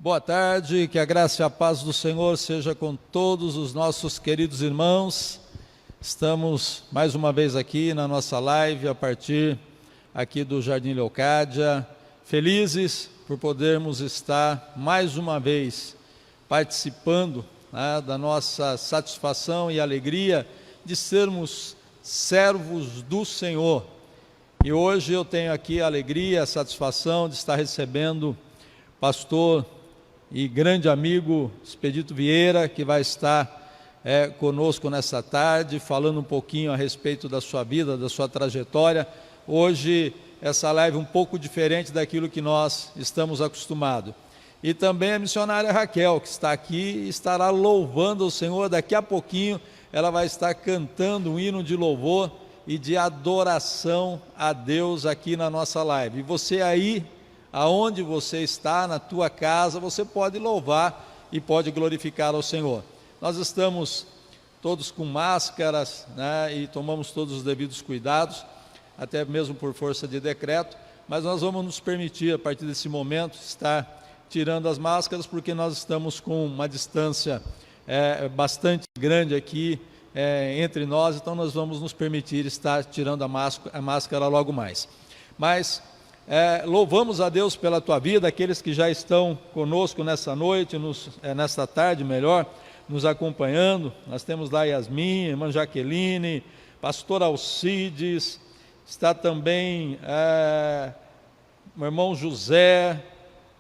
Boa tarde, que a graça e a paz do Senhor seja com todos os nossos queridos irmãos. Estamos mais uma vez aqui na nossa live, a partir aqui do Jardim Leocádia, felizes por podermos estar mais uma vez participando da nossa satisfação e alegria de sermos servos do Senhor. E hoje eu tenho aqui a alegria, a satisfação de estar recebendo pastor e grande amigo Expedito Vieira, que vai estar conosco nessa tarde, falando um pouquinho a respeito da sua vida, da sua trajetória. Hoje essa live é um pouco diferente daquilo que nós estamos acostumados. E também a missionária Raquel, que está aqui e estará louvando o Senhor. Daqui a pouquinho ela vai estar cantando um hino de louvor e de adoração a Deus aqui na nossa live. E você aí, aonde você está, na tua casa, você pode louvar e pode glorificar ao Senhor. Nós estamos todos com máscaras, e tomamos todos os devidos cuidados, até mesmo por força de decreto, mas nós vamos nos permitir, a partir desse momento, estar tirando as máscaras, porque nós estamos com uma distância bastante grande aqui entre nós, então nós vamos nos permitir estar tirando a máscara logo mais. Mas louvamos a Deus pela tua vida, aqueles que já estão conosco nessa noite, nesta tarde melhor, nos acompanhando. Nós temos lá Yasmin, irmã Jaqueline, pastor Alcides, está também meu irmão José,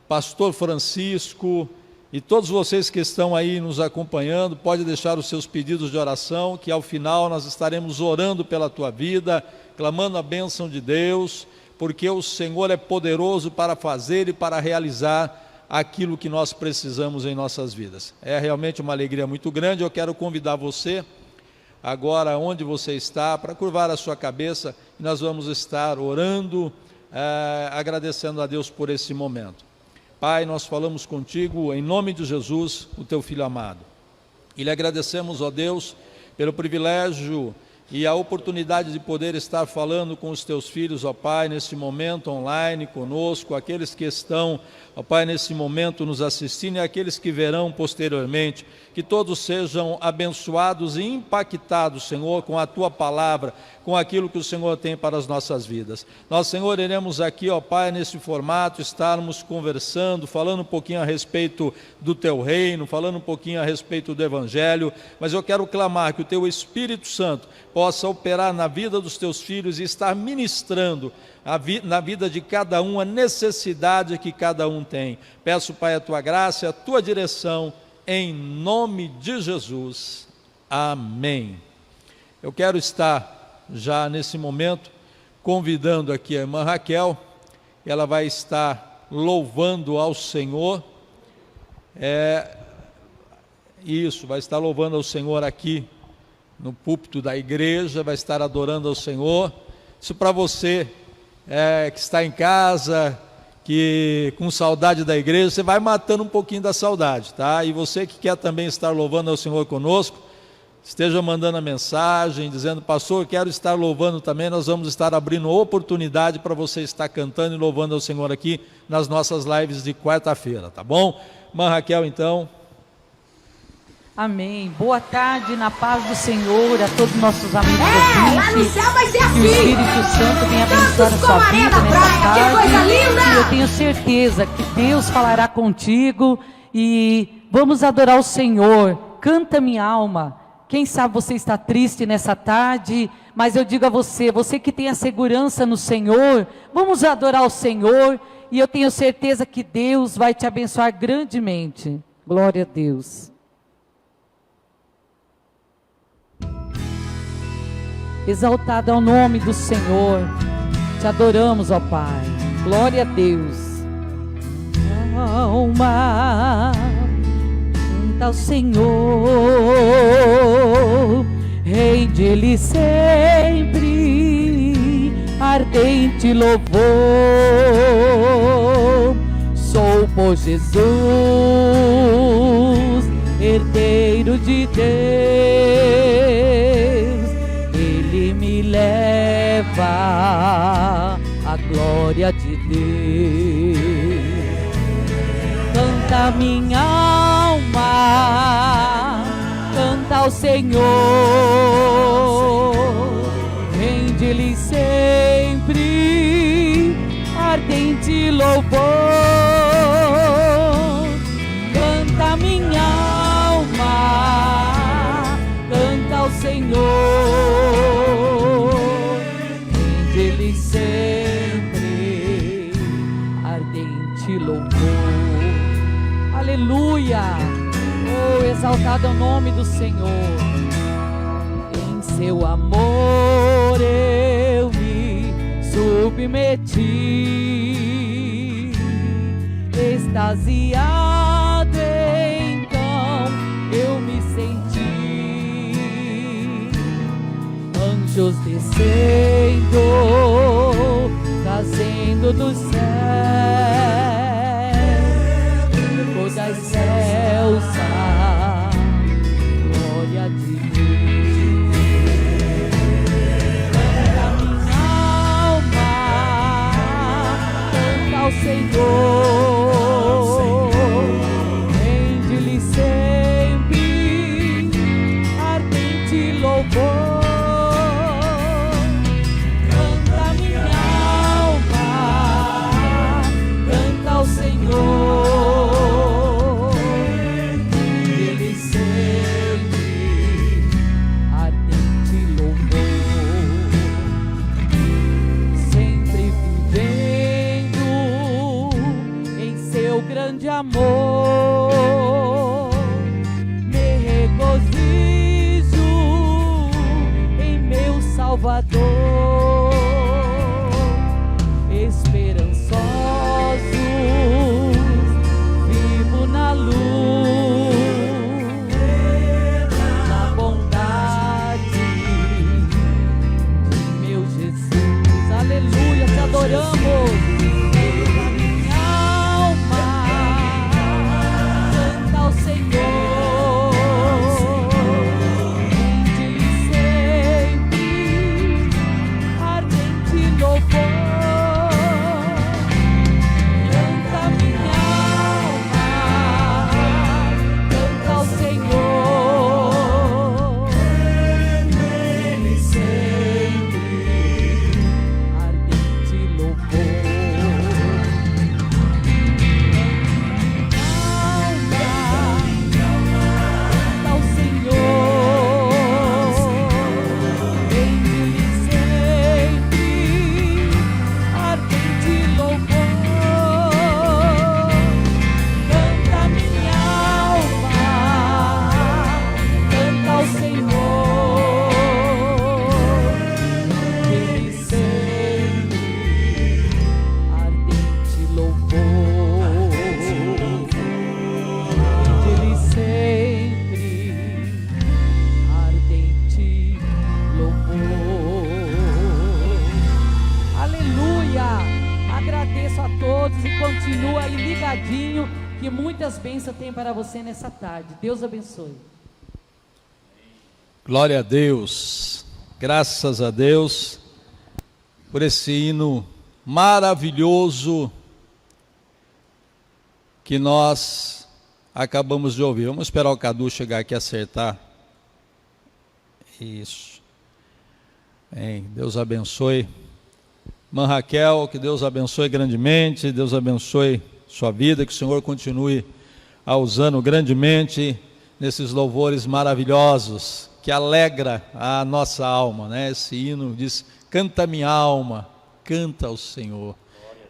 pastor Francisco, e todos vocês que estão aí nos acompanhando, pode deixar os seus pedidos de oração, que ao final nós estaremos orando pela tua vida, clamando a bênção de Deus, porque o Senhor é poderoso para fazer e para realizar aquilo que nós precisamos em nossas vidas. É realmente uma alegria muito grande. Eu quero convidar você, agora onde você está, para curvar a sua cabeça, e nós vamos estar orando, agradecendo a Deus por esse momento. Pai, nós falamos contigo em nome de Jesus, o teu Filho amado, e lhe agradecemos, ó Deus, pelo privilégio e a oportunidade de poder estar falando com os teus filhos, ó Pai, nesse momento online conosco, aqueles que estão, ó Pai, nesse momento nos assistindo e aqueles que verão posteriormente, que todos sejam abençoados e impactados, Senhor, com a tua palavra, com aquilo que o Senhor tem para as nossas vidas. Nós, Senhor, iremos aqui, ó Pai, nesse formato, estarmos conversando, falando um pouquinho a respeito do teu reino, falando um pouquinho a respeito do evangelho, mas eu quero clamar que o teu Espírito Santo possa operar na vida dos teus filhos e estar ministrando na vida de cada um a necessidade que cada um tem. Peço, Pai, a tua graça e a tua direção, em nome de Jesus. Amém. Eu quero estar já nesse momento convidando aqui a irmã Raquel. Ela vai estar louvando ao Senhor. Vai estar louvando ao Senhor aqui no púlpito da igreja, vai estar adorando ao Senhor. Isso para você que está em casa, que com saudade da igreja, você vai matando um pouquinho da saudade, tá? E você que quer também estar louvando ao Senhor conosco, esteja mandando a mensagem, dizendo: pastor, quero estar louvando também. Nós vamos estar abrindo oportunidade para você estar cantando e louvando ao Senhor aqui nas nossas lives de quarta-feira, tá bom? Irmã Raquel, então. Amém. Boa tarde, na paz do Senhor, a todos os nossos amigos ouvintes. Lá no céu vai ser assim. Que o Espírito Santo venha abençoar a sua vida nessa tarde. Que coisa linda! E eu tenho certeza que Deus falará contigo e vamos adorar o Senhor. Canta minha alma. Quem sabe você está triste nessa tarde, mas eu digo a você, você que tem a segurança no Senhor, vamos adorar o Senhor e eu tenho certeza que Deus vai te abençoar grandemente. Glória a Deus. Exaltado é o nome do Senhor, te adoramos, ó Pai, glória a Deus. Alma, canta ao Senhor, rende-lhe sempre ardente louvor. Sou por Jesus, herdeiro de Deus, Ele me leva à glória de Deus. Canta minha alma, canta ao Senhor, rende-lhe sempre ardente louvor. Canta minha alma, canta ao Senhor, rende-lhe sempre ardente louvor. Aleluia! Oh, exaltado é o nome do Senhor. Em seu amor eu me submeti, extasiado então eu me senti. Anjos descendo, trazendo do céu das celsa glória de Deus. Canta minha alma, canta ao Senhor, rende-lhe sempre ardente louvor. Canta minha alma, canta ao Senhor, grande amor, me regozijo em meu Salvador, esperançosos, vivo na luz, na bondade de meu Jesus. Aleluia, te adoramos. Continua aí ligadinho, que muitas bênçãos tem para você nessa tarde. Deus abençoe. Glória a Deus, graças a Deus por esse hino maravilhoso que nós acabamos de ouvir. Vamos esperar o Cadu chegar aqui e acertar. Isso. Bem, Deus abençoe. Irmã Raquel, que Deus abençoe grandemente, Deus abençoe sua vida, que o Senhor continue a usando grandemente nesses louvores maravilhosos, que alegra a nossa alma, né? Esse hino diz, canta minha alma, canta ao Senhor.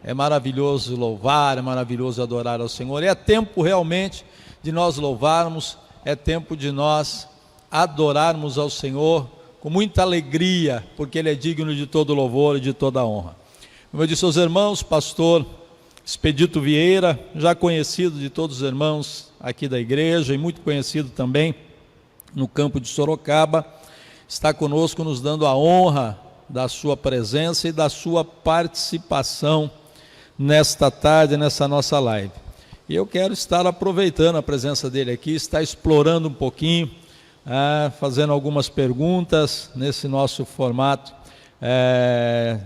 É maravilhoso louvar, é maravilhoso adorar ao Senhor, e é tempo realmente de nós louvarmos, é tempo de nós adorarmos ao Senhor, com muita alegria, porque Ele é digno de todo louvor e de toda honra. Como eu disse aos irmãos, pastor Expedito Vieira, já conhecido de todos os irmãos aqui da igreja e muito conhecido também no campo de Sorocaba, está conosco nos dando a honra da sua presença e da sua participação nesta tarde, nessa nossa live. E eu quero estar aproveitando a presença dele aqui, estar explorando um pouquinho, fazendo algumas perguntas nesse nosso formato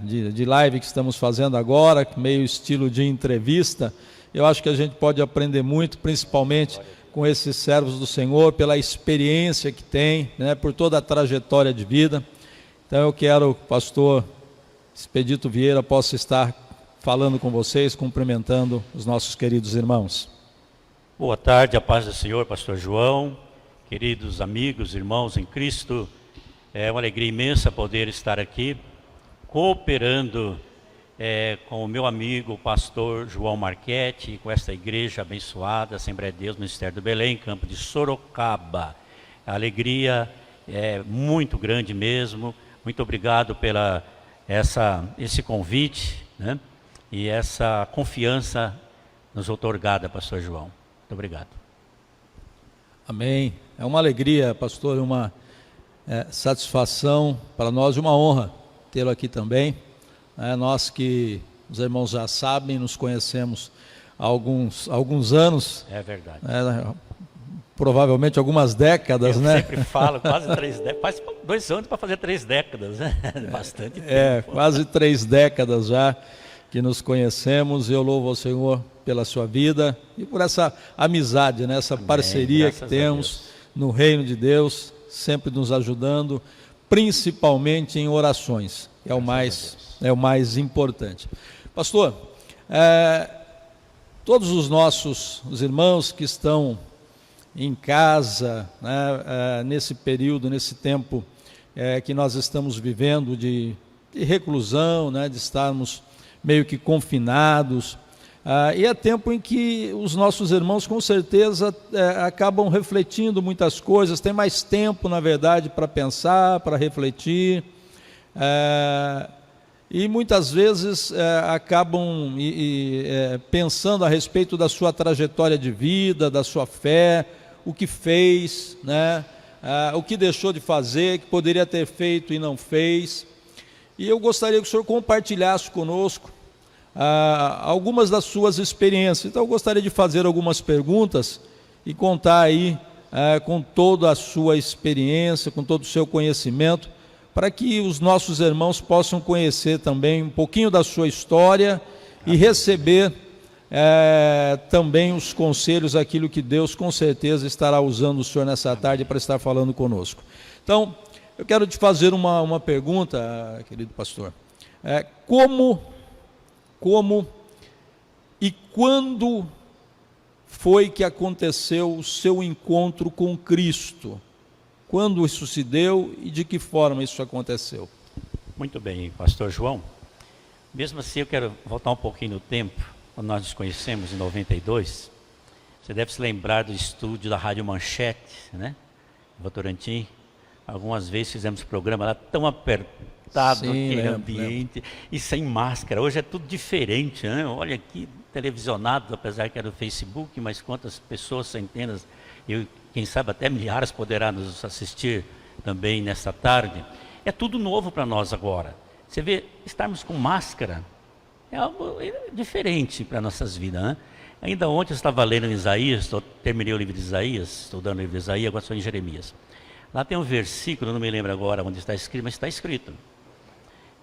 de live que estamos fazendo agora, meio estilo de entrevista, Eu acho que a gente pode aprender muito, principalmente com esses servos do Senhor, pela experiência que tem, né, por toda a trajetória de vida. Então eu quero, pastor Expedito Vieira, possa estar falando com vocês, cumprimentando os nossos queridos irmãos. Boa tarde, a paz do Senhor, pastor João, queridos amigos, irmãos em Cristo. É uma alegria imensa poder estar aqui, cooperando com o meu amigo, o pastor João Marchetti, com esta igreja abençoada, Assembleia de Deus, Ministério do Belém, campo de Sorocaba. A alegria é muito grande mesmo. Muito obrigado pela esse convite, né? E essa confiança nos outorgada, pastor João. Muito obrigado. Amém. É uma alegria, pastor, uma satisfação para nós e uma honra tê-lo aqui também. Nós que, os irmãos já sabem, nos conhecemos há alguns anos. É verdade. Provavelmente algumas décadas, Eu né? sempre falo, quase 3 décadas, faz 2 anos para fazer 3 décadas, né? Bastante tempo. Quase 3 décadas já que nos conhecemos. Eu louvo ao Senhor pela sua vida e por essa amizade, né? Essa parceria que temos no reino de Deus, sempre nos ajudando, principalmente em orações, que é o mais importante. Pastor, todos os irmãos que estão em casa, né, nesse período, nesse tempo que nós estamos vivendo de reclusão, né, de estarmos meio que confinados, e é tempo em que os nossos irmãos com certeza acabam refletindo muitas coisas, tem mais tempo na verdade para pensar, para refletir, e muitas vezes acabam pensando a respeito da sua trajetória de vida, da sua fé, o que fez, né? O que deixou de fazer, que poderia ter feito e não fez. E eu gostaria que o senhor compartilhasse conosco algumas das suas experiências. Então eu gostaria de fazer algumas perguntas e contar aí com toda a sua experiência, com todo o seu conhecimento, para que os nossos irmãos possam conhecer também um pouquinho da sua história e receber também os conselhos, aquilo que Deus com certeza estará usando o senhor nessa tarde para estar falando conosco. Então, eu quero te fazer uma pergunta, querido pastor. Como e quando foi que aconteceu o seu encontro com Cristo? Quando isso se deu e de que forma isso aconteceu? Muito bem, pastor João. Mesmo assim, eu quero voltar um pouquinho no tempo, quando nós nos conhecemos em 92. Você deve se lembrar do estúdio da Rádio Manchete, né? Em Votorantim. Algumas vezes fizemos programa lá tão apertado, aquele ambiente, e sem máscara. Hoje é tudo diferente, né? Olha aqui, televisionado, apesar que era do Facebook, mas quantas pessoas, centenas, e quem sabe até milhares poderá nos assistir também nesta tarde. É tudo novo para nós agora. Você vê, estarmos com máscara é algo diferente para nossas vidas, né? Ainda ontem eu estava lendo em Isaías, terminei o livro de Isaías, estou dando o livro de Isaías, agora estou em Jeremias. Lá tem um versículo, não me lembro agora onde está escrito, mas está escrito,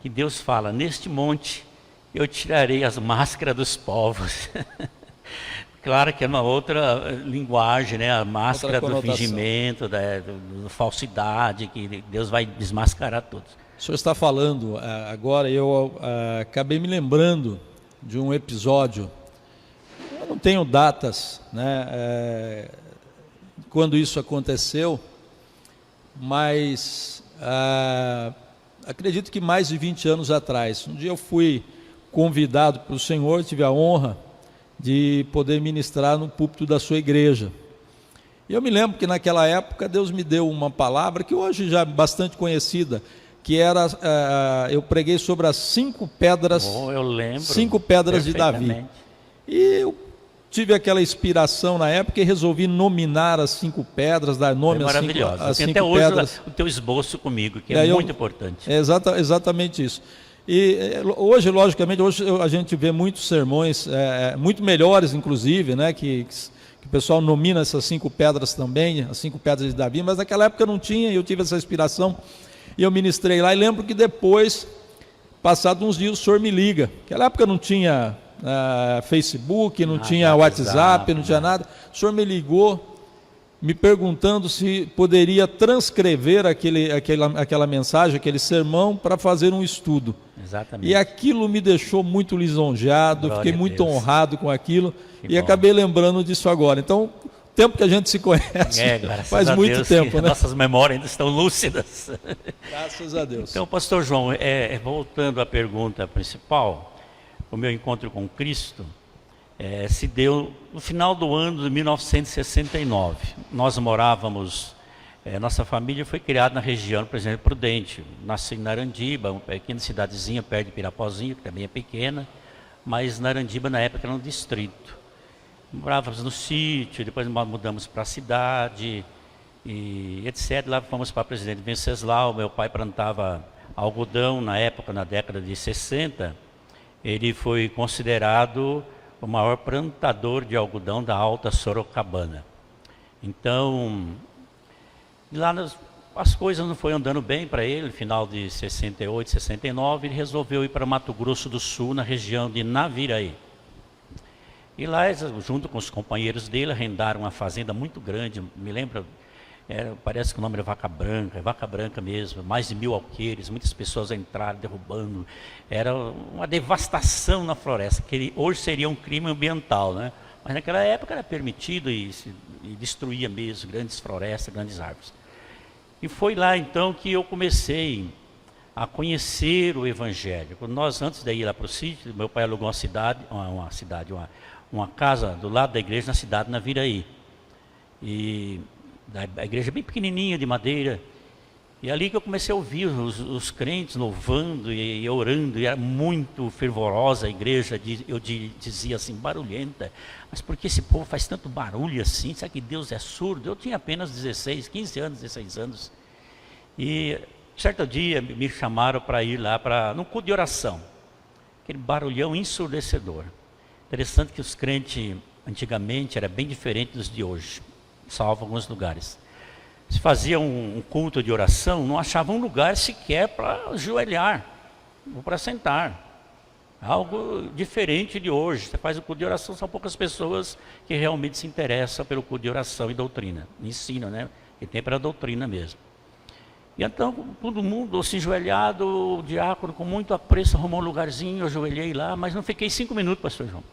que Deus fala: neste monte eu tirarei as máscaras dos povos. Claro que é uma outra linguagem, né? A máscara do fingimento, da falsidade, que Deus vai desmascarar todos. O senhor está falando agora, eu acabei me lembrando de um episódio, eu não tenho datas, né, quando isso aconteceu, mas acredito que mais de 20 anos atrás. Um dia eu fui convidado pelo Senhor, tive a honra de poder ministrar no púlpito da sua igreja. E eu me lembro que naquela época Deus me deu uma palavra que hoje já é bastante conhecida, que era, eu preguei sobre as 5 pedras, eu lembro, 5 pedras de Davi. E eu tive aquela inspiração na época e resolvi nominar as 5 pedras, dar nome às 5 pedras. Eu tenho até hoje o teu esboço comigo, que é muito importante. Exatamente isso. E hoje, logicamente, a gente vê muitos sermões, muito melhores, inclusive, né, que o pessoal nomina essas 5 pedras também, as 5 pedras de Davi, mas naquela época não tinha, e eu tive essa inspiração, e eu ministrei lá, e lembro que depois, passados uns dias, o senhor me liga. Naquela época não tinha Facebook, não tinha WhatsApp, não tinha nada. O senhor me ligou me perguntando se poderia transcrever aquela mensagem, aquele sermão, para fazer um estudo. Exatamente. E aquilo me deixou muito lisonjeado, Glória fiquei a muito Deus. honrado com aquilo Que e bom. acabei lembrando disso agora. Então, o tempo que a gente se conhece faz muito Deus, tempo, que né? Nossas memórias ainda estão lúcidas. Graças a Deus. Então, pastor João, voltando à pergunta principal, o meu encontro com Cristo se deu no final do ano de 1969. Nós morávamos, nossa família foi criada na região do Presidente Prudente. Nasci em Narandiba, uma pequena cidadezinha perto de Pirapozinho, que também é pequena, mas Narandiba na época era um distrito. Morávamos no sítio, depois mudamos para a cidade, e etc. Lá fomos para Presidente Venceslau. Meu pai plantava algodão na época, na década de 60. Ele foi considerado o maior plantador de algodão da Alta Sorocabana. Então, lá as coisas não foram andando bem para ele. No final de 68, 69, ele resolveu ir para Mato Grosso do Sul, na região de Naviraí. E lá, junto com os companheiros dele, arrendaram uma fazenda muito grande. Me lembra, parece que o nome era Vaca Branca mesmo, mais de 1000 alqueires, muitas pessoas entraram derrubando. Era uma devastação na floresta, que hoje seria um crime ambiental, né? Mas naquela época era permitido e destruía mesmo grandes florestas, grandes árvores. E foi lá então que eu comecei a conhecer o Evangelho. Nós, antes de ir lá para o sítio, meu pai alugou uma casa do lado da igreja, na cidade de Naviraí. E a igreja bem pequenininha, de madeira. E ali que eu comecei a ouvir os crentes louvando e orando, e era muito fervorosa a igreja. Eu dizia assim, barulhenta, mas por que esse povo faz tanto barulho assim? Será que Deus é surdo? Eu tinha apenas 15 anos, 16 anos. E certo dia me chamaram para ir lá num culto de oração, aquele barulhão ensurdecedor. Interessante que os crentes antigamente era bem diferente dos de hoje, salvo alguns lugares. Se fazia um culto de oração, não achava um lugar sequer para ajoelhar ou para sentar. Algo diferente de hoje. Você faz o culto de oração, são poucas pessoas que realmente se interessam pelo culto de oração e doutrina. Ensino, né? E tem para a doutrina mesmo. E então, todo mundo assim, ajoelhado, o diácono com muito apreço arrumou um lugarzinho, eu ajoelhei lá, mas não fiquei 5 minutos, pastor João.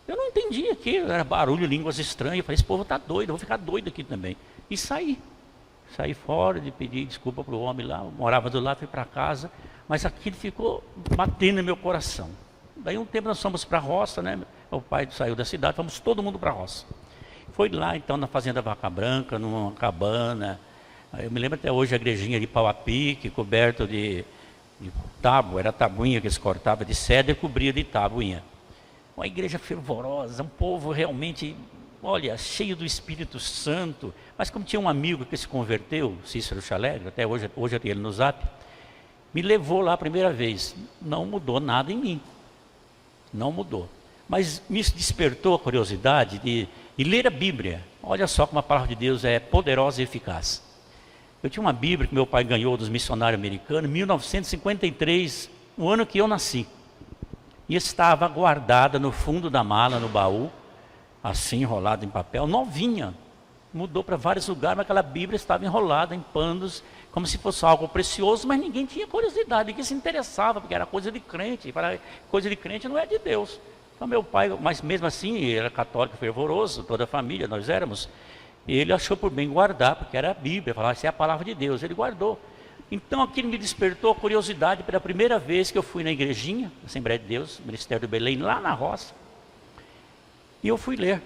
Eu não entendi aquilo, era barulho, línguas estranhas. Eu falei, esse povo está doido, eu vou ficar doido aqui também. E saí fora de pedir desculpa para o homem lá, eu morava do lado, fui para casa, mas aquilo ficou batendo no meu coração. Daí um tempo nós fomos para a roça, né? O pai saiu da cidade, fomos todo mundo para a roça. Foi lá então na fazenda Vaca Branca, numa cabana. Eu me lembro até hoje a igrejinha de pau a pique, coberto de tábua, era tabuinha que eles cortavam de cedro e cobria de tabuinha. Uma igreja fervorosa, um povo realmente, olha, cheio do Espírito Santo. Mas como tinha um amigo que se converteu, Cícero Chalegre, até hoje eu tenho ele no Zap, me levou lá a primeira vez. Não mudou nada em mim, não mudou. Mas me despertou a curiosidade de ler a Bíblia. Olha só como a palavra de Deus é poderosa e eficaz. Eu tinha uma Bíblia que meu pai ganhou dos missionários americanos em 1953, o ano que eu nasci. E estava guardada no fundo da mala, no baú, assim enrolada em papel, novinha. Mudou para vários lugares, mas aquela Bíblia estava enrolada em panos, como se fosse algo precioso, mas ninguém tinha curiosidade, ninguém se interessava, porque era coisa de crente. Coisa de crente não é de Deus. Então meu pai, mas mesmo assim, ele era católico fervoroso, toda a família, nós éramos. E ele achou por bem guardar, porque era a Bíblia, falava, essa é a palavra de Deus, ele guardou. Então aquilo me despertou a curiosidade pela primeira vez que eu fui na igrejinha, Assembleia de Deus, Ministério do Belém, lá na roça. E eu fui ler.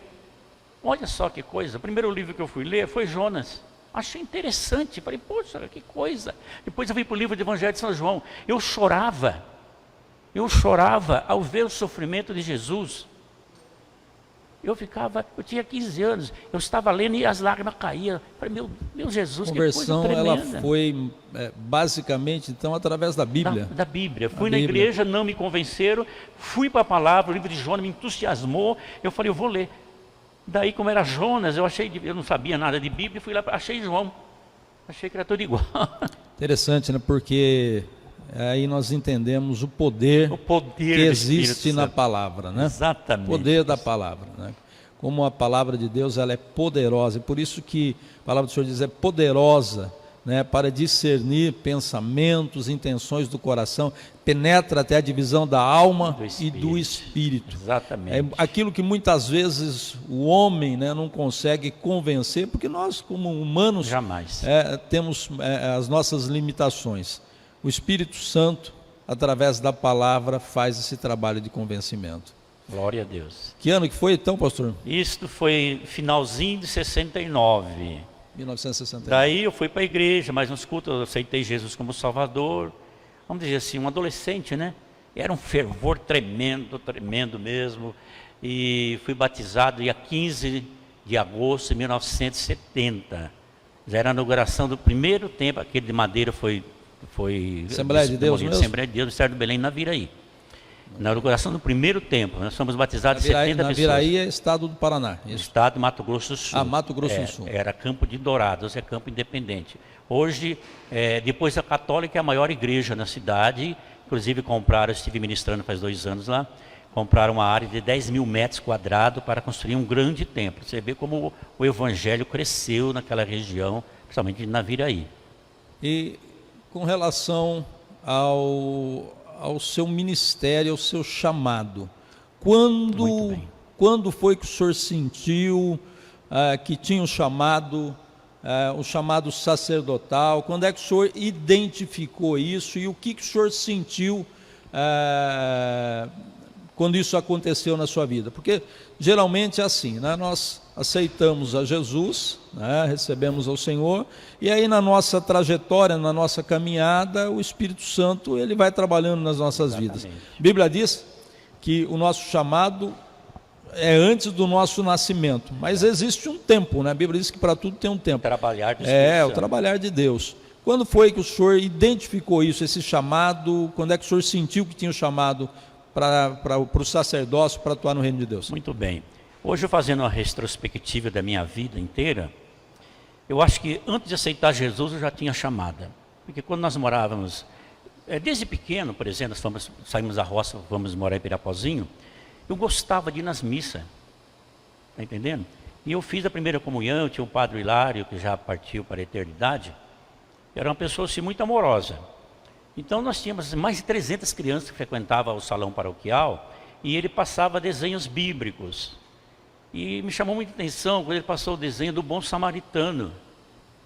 Olha só que coisa, o primeiro livro que eu fui ler foi Jonas. Achei interessante, falei, poxa, que coisa. Depois eu vim para o livro do Evangelho de São João. Eu chorava ao ver o sofrimento de Jesus. Eu tinha 15 anos, eu estava lendo e as lágrimas caíam. Falei, meu Jesus, que coisa tremenda. A conversão, ela foi basicamente, então, através da Bíblia. Da Bíblia. Fui na igreja, não me convenceram, fui para a palavra, o livro de Jonas me entusiasmou, eu falei, eu vou ler. Daí, como era Jonas, eu não sabia nada de Bíblia, fui lá, achei João. Achei que era tudo igual. Interessante, né? Porque aí nós entendemos o poder que existe na palavra, né? Exatamente. O poder da palavra, né? Como a palavra de Deus, ela é poderosa, e por isso que a palavra do Senhor diz, é poderosa, né, para discernir pensamentos, intenções do coração, penetra até a divisão da alma e do espírito. Exatamente. É aquilo que muitas vezes o homem, né, não consegue convencer, porque nós, como humanos, jamais temos as nossas limitações. O Espírito Santo, através da palavra, faz esse trabalho de convencimento. Glória a Deus. Que ano que foi então, pastor? Isto foi finalzinho de 69. 1969. Daí eu fui para a igreja, mas nos cultos eu aceitei Jesus como Salvador. Vamos dizer assim, um adolescente, né? Era um fervor tremendo, tremendo mesmo. E fui batizado dia 15 de agosto de 1970. Já era a inauguração do primeiro templo, aquele de madeira foi Assembleia de Deus mesmo? Assembleia de Deus do Estado do Belém, na Viraí. Na inauguração do primeiro templo, nós fomos batizados 70 pessoas. Na Viraí é estado do Paraná. Isso. Estado de Mato Grosso do Sul. Mato Grosso do Sul. Era Campo de Dourados, é campo independente. Hoje, depois da Católica, é a maior igreja na cidade. Inclusive compraram, eu estive ministrando faz 2 anos lá, compraram uma área de 10 mil metros quadrados para construir um grande templo. Você vê como o evangelho cresceu naquela região, principalmente na Viraí. E com relação ao seu ministério, ao seu chamado, quando foi que o senhor sentiu que tinha um chamado sacerdotal? Quando é que o senhor identificou isso e o que o senhor sentiu quando isso aconteceu na sua vida? Porque geralmente é assim, né? Nós aceitamos a Jesus, né? Recebemos ao Senhor, e aí na nossa trajetória, na nossa caminhada, o Espírito Santo ele vai trabalhando nas nossas vidas. A Bíblia diz que o nosso chamado é antes do nosso nascimento, mas existe um tempo, né? A Bíblia diz que para tudo tem um tempo. O trabalhar do Espírito Santo. O trabalhar de Deus. Quando foi que o senhor identificou isso, esse chamado? Quando é que o senhor sentiu que tinha o chamado para o sacerdócio, para atuar no reino de Deus? Muito bem. Hoje, fazendo uma retrospectiva da minha vida inteira, eu acho que antes de aceitar Jesus eu já tinha chamada. Porque quando nós morávamos, desde pequeno, por exemplo, saímos da roça, vamos morar em Pirapozinho, eu gostava de ir nas missas, está entendendo? E eu fiz a primeira comunhão, tinha o padre Hilário, que já partiu para a eternidade, era uma pessoa assim, muito amorosa. Então nós tínhamos mais de 300 crianças que frequentavam o salão paroquial, e ele passava desenhos bíblicos. E me chamou muita atenção quando ele passou o desenho do bom samaritano.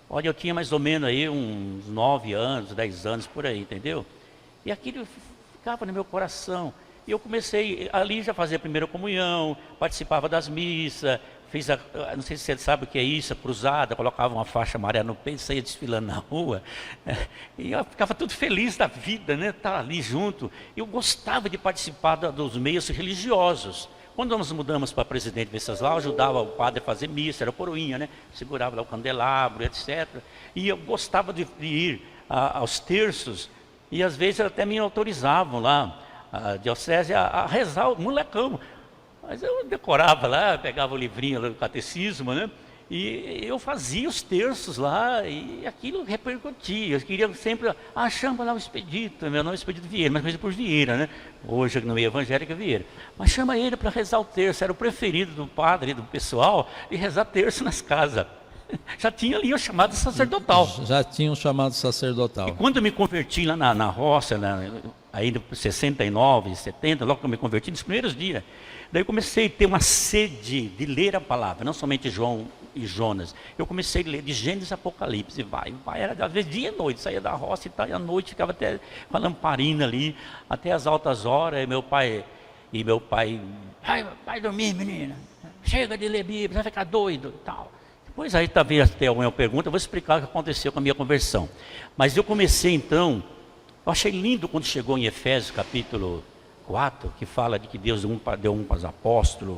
Olha, eu tinha mais ou menos aí uns 9 anos, 10 anos por aí, entendeu? E aquilo ficava no meu coração. E eu comecei ali já a fazer a primeira comunhão, participava das missas, fiz não sei se você sabe o que é isso, a cruzada, colocava uma faixa amarela no peito, saía desfilando na rua. E eu ficava tudo feliz da vida, né? Estar ali junto. Eu gostava de participar dos meios religiosos. Quando nós mudamos para Presidente Venceslau, ajudava o padre a fazer missa, era coroinha, né? Segurava lá o candelabro, etc. E eu gostava de ir aos terços, e às vezes até me autorizavam lá, a diocese, a rezar o molecão. Mas eu decorava lá, pegava o livrinho lá do catecismo, né? E eu fazia os terços lá, e aquilo repercutia. Eu queria sempre, chama lá o Expedito, meu nome é Expedito Vieira, mas coisa por Vieira, né? Hoje no meio evangélico é Vieira. Mas chama ele para rezar o terço, era o preferido do padre e do pessoal, de rezar terço nas casas. Já tinha ali o chamado sacerdotal. Já tinha um chamado sacerdotal. E quando eu me converti lá na roça, ainda por 69, 70, logo que eu me converti, nos primeiros dias, daí eu comecei a ter uma sede de ler a palavra, não somente João e Jonas. Eu comecei a ler de Gênesis e Apocalipse, e vai, era às vezes dia e noite, saía da roça e à noite ficava até com a lamparina ali, até as altas horas, e meu pai, vai dormir, menina, chega de ler Bíblia, vai ficar doido e tal. Pois aí, talvez até alguma pergunta, eu vou explicar o que aconteceu com a minha conversão. Mas eu comecei então, eu achei lindo quando chegou em Efésios capítulo 4, que fala de que Deus deu um para os apóstolos,